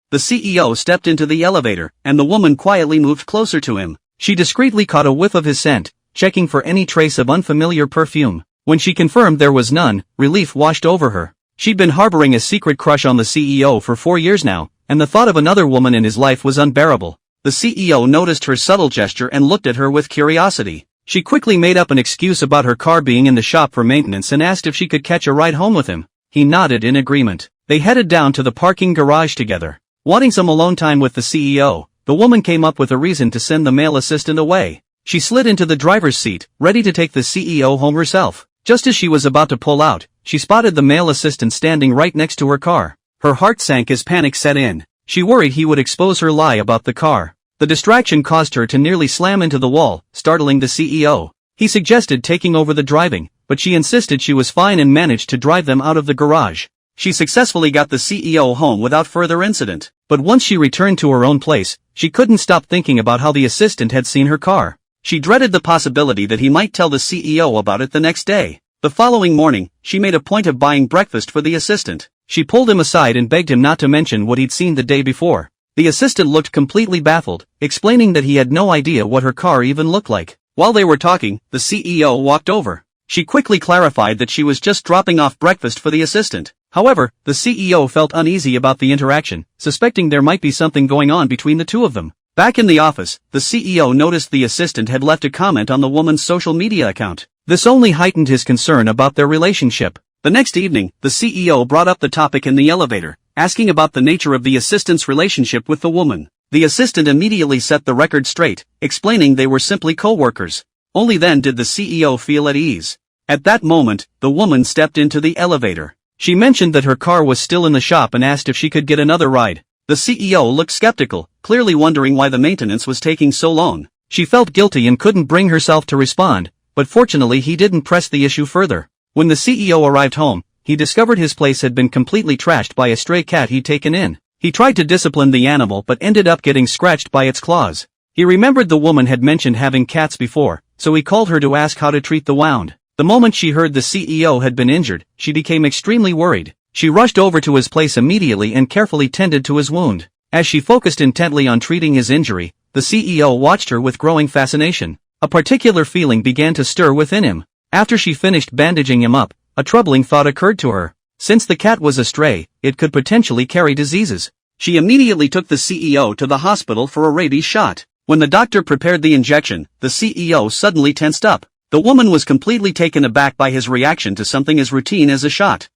The CEO stepped into the elevator, and the woman quietly moved closer to him. She discreetly caught a whiff of his scent, checking for any trace of unfamiliar perfume. When she confirmed there was none, relief washed over her. She'd been harboring a secret crush on the CEO for 4 years now, and the thought of another woman in his life was unbearable. The CEO noticed her subtle gesture and looked at her with curiosity. She quickly made up an excuse about her car being in the shop for maintenance and asked if she could catch a ride home with him. He nodded in agreement. They headed down to the parking garage together. Wanting some alone time with the CEO, the woman came up with a reason to send the male assistant away. She slid into the driver's seat, ready to take the CEO home herself. Just as she was about to pull out, she spotted the male assistant standing right next to her car. Her heart sank as panic set in. She worried he would expose her lie about the car. The distraction caused her to nearly slam into the wall, startling the CEO. He suggested taking over the driving, but she insisted she was fine and managed to drive them out of the garage. She successfully got the CEO home without further incident. But once she returned to her own place, she couldn't stop thinking about how the assistant had seen her car. She dreaded the possibility that he might tell the CEO about it the next day. The following morning, she made a point of buying breakfast for the assistant. She pulled him aside and begged him not to mention what he'd seen the day before. The assistant looked completely baffled, explaining that he had no idea what her car even looked like. While they were talking, the CEO walked over. She quickly clarified that she was just dropping off breakfast for the assistant. However, the CEO felt uneasy about the interaction, suspecting there might be something going on between the two of them. Back in the office, the CEO noticed the assistant had left a comment on the woman's social media account. This only heightened his concern about their relationship. The next evening, the CEO brought up the topic in the elevator, asking about the nature of the assistant's relationship with the woman. The assistant immediately set the record straight, explaining they were simply co-workers. Only then did the CEO feel at ease. At that moment, the woman stepped into the elevator. She mentioned that her car was still in the shop and asked if she could get another ride. The CEO looked skeptical, clearly wondering why the maintenance was taking so long. She felt guilty and couldn't bring herself to respond, but fortunately he didn't press the issue further. When the CEO arrived home, he discovered his place had been completely trashed by a stray cat he'd taken in. He tried to discipline the animal but ended up getting scratched by its claws. He remembered the woman had mentioned having cats before, so he called her to ask how to treat the wound. The moment she heard the CEO had been injured, she became extremely worried. She rushed over to his place immediately and carefully tended to his wound. As she focused intently on treating his injury, the CEO watched her with growing fascination. A particular feeling began to stir within him. After she finished bandaging him up, a troubling thought occurred to her. Since the cat was a stray, it could potentially carry diseases. She immediately took the CEO to the hospital for a rabies shot. When the doctor prepared the injection, the CEO suddenly tensed up. The woman was completely taken aback by his reaction to something as routine as a shot.